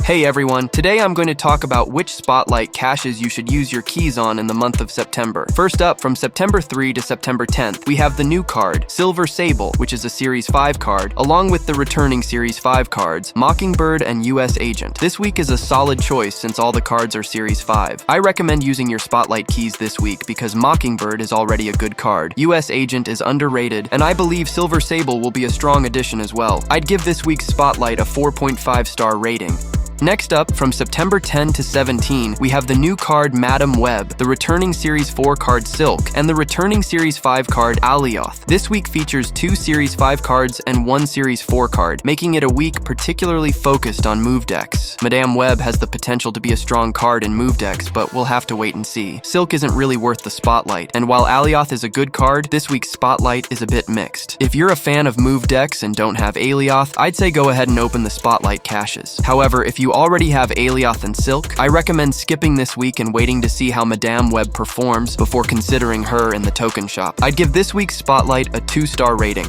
Hey everyone, today I'm going to talk about which Spotlight caches you should use your keys on in the month of September. First up, from September 3 to September 10th, we have the new card, Silver Sable, which is a Series 5 card, along with the returning Series 5 cards, Mockingbird and US Agent. This week is a solid choice since all the cards are Series 5. I recommend using your Spotlight keys this week because Mockingbird is already a good card, US Agent is underrated, and I believe Silver Sable will be a strong addition as well. I'd give this week's Spotlight a 4.5-star rating. Next up, from September 10 to 17, we have the new card Madam Web, the returning Series 4 card Silk, and the returning Series 5 card Alioth. This week features 2 Series 5 cards and 1 Series 4 card, making it a week particularly focused on move decks. Madame Web has the potential to be a strong card in move decks, but we'll have to wait and see. Silk isn't really worth the spotlight, and while Alioth is a good card, this week's spotlight is a bit mixed. If you're a fan of move decks and don't have Alioth, I'd say go ahead and open the spotlight caches. However, if you already have Alioth and Silk, I recommend skipping this week and waiting to see how Madame Web performs before considering her in the token shop. I'd give this week's Spotlight a 2-star rating.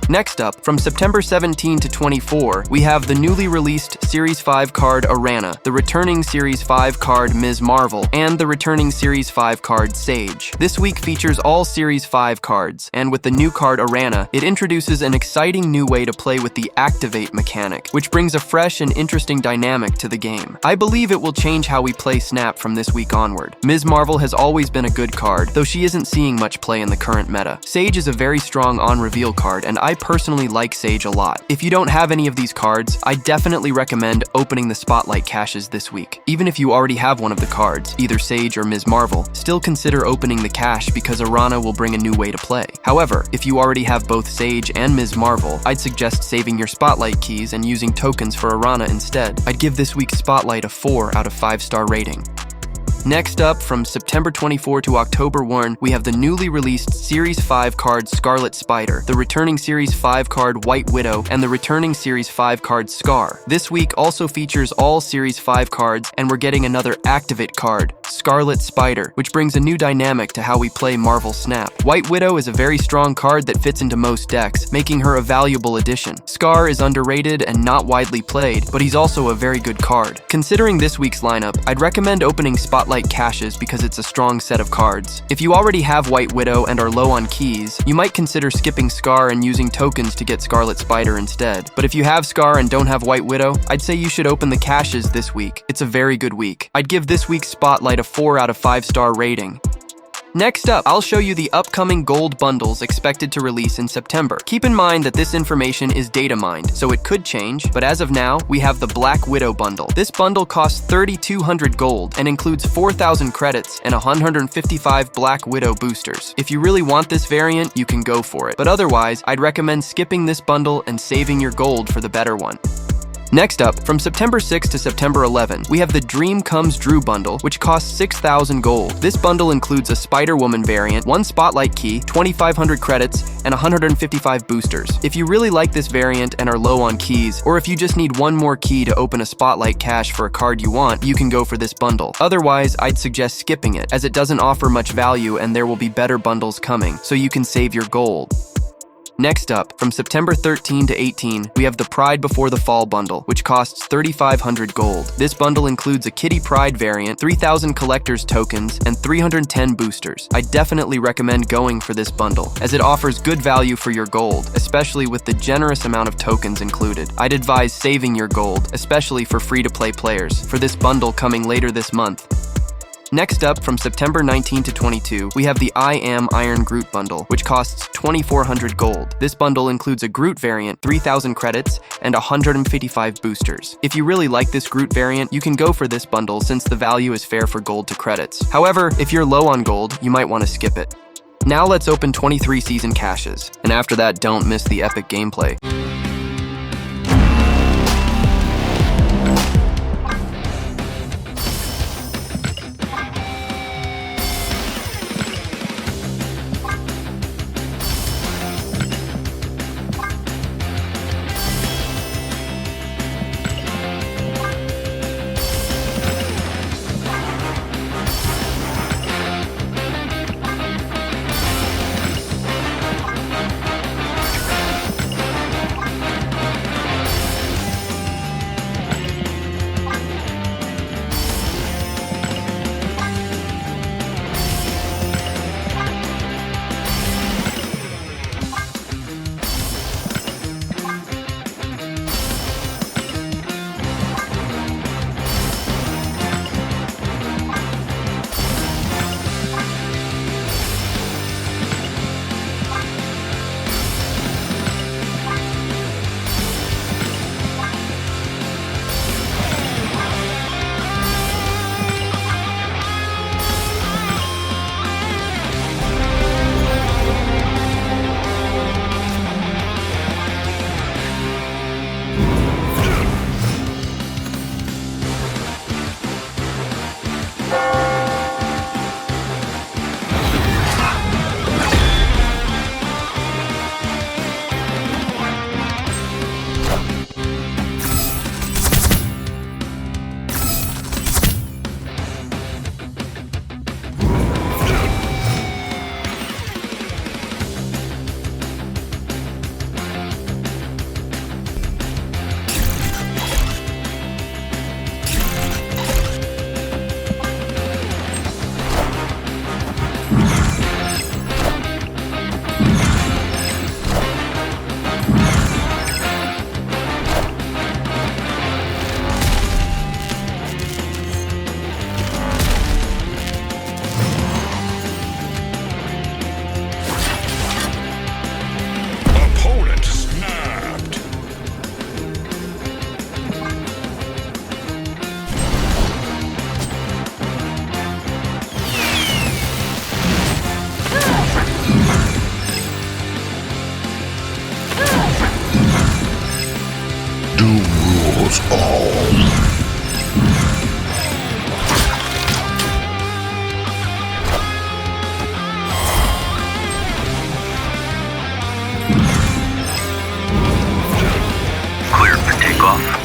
Next up, from September 17 to 24, we have the newly released Series 5 card Arana, the returning Series 5 card Ms. Marvel, and the returning Series 5 card Sage. This week features all Series 5 cards, and with the new card Arana, it introduces an exciting new way to play with the Activate mechanic, which brings a fresh and interesting dynamic to the game. I believe it will change how we play Snap from this week onward. Ms. Marvel has always been a good card, though she isn't seeing much play in the current meta. Sage is a very strong on-reveal card, and I personally like Sage a lot. If you don't have any of these cards, I definitely recommend opening the Spotlight caches this week. Even if you already have one of the cards, either Sage or Ms. Marvel, still consider opening the cache because Arana will bring a new way to play. However, if you already have both Sage and Ms. Marvel, I'd suggest saving your Spotlight keys and using tokens for Arana instead. I'd give this week's Spotlight a 4 out of 5-star rating. Next up, from September 24 to October 1, we have the newly released Series 5 card Scarlet Spider, the returning Series 5 card White Widow, and the returning Series 5 card Scar. This week also features all Series 5 cards, and we're getting another Activate card, Scarlet Spider, which brings a new dynamic to how we play Marvel Snap. White Widow is a very strong card that fits into most decks, making her a valuable addition. Scar is underrated and not widely played, but he's also a very good card. Considering this week's lineup, I'd recommend opening Spotlight caches because it's a strong set of cards. If you already have White Widow and are low on keys, you might consider skipping Scar and using tokens to get Scarlet Spider instead. But if you have Scar and don't have White Widow, I'd say you should open the caches this week. It's a very good week. I'd give this week's Spotlight a 4 out of 5-star rating. Next up, I'll show you the upcoming gold bundles expected to release in September. Keep in mind that this information is data mined, so it could change, but as of now, we have the Black Widow bundle. This bundle costs 3,200 gold and includes 4,000 credits and 155 Black Widow boosters. If you really want this variant, you can go for it, but otherwise, I'd recommend skipping this bundle and saving your gold for the better one. Next up, from September 6 to September 11, we have the Dream Comes Drew bundle, which costs 6,000 gold. This bundle includes a Spider-Woman variant, 1 Spotlight key, 2,500 credits, and 155 boosters. If you really like this variant and are low on keys, or if you just need one more key to open a Spotlight cache for a card you want, you can go for this bundle. Otherwise, I'd suggest skipping it, as it doesn't offer much value and there will be better bundles coming, so you can save your gold. Next up, from September 13 to 18, we have the Pride Before the Fall bundle, which costs 3,500 gold. This bundle includes a Kitty Pryde variant, 3,000 collector's tokens, and 310 boosters. I definitely recommend going for this bundle, as it offers good value for your gold, especially with the generous amount of tokens included. I'd advise saving your gold, especially for free-to-play players, for this bundle coming later this month. Next up, from September 19 to 22, we have the I Am Iron Groot bundle, which costs 2,400 gold. This bundle includes a Groot variant, 3,000 credits, and 155 boosters. If you really like this Groot variant, you can go for this bundle since the value is fair for gold to credits. However, if you're low on gold, you might want to skip it. Now let's open 23 season caches, and after that, don't miss the epic gameplay. rules all. Cleared for takeoff.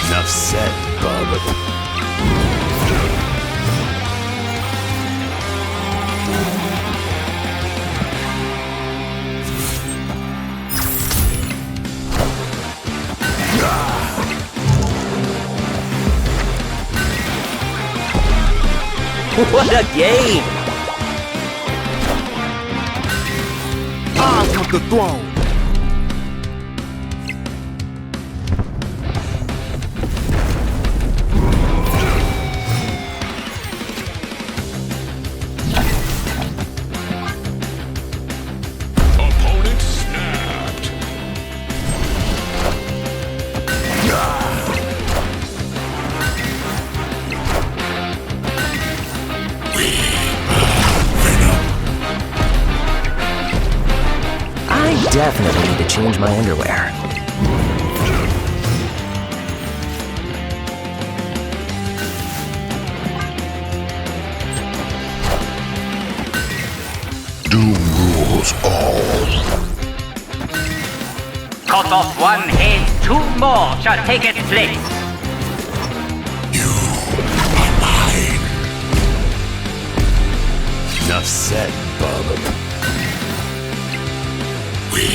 Enough said, bub. What a game! I want the throne. Opponent snapped. I definitely need to change my underwear. Doom rules all. Cut off one head, two more shall take its place. You are mine. Enough said, bub. We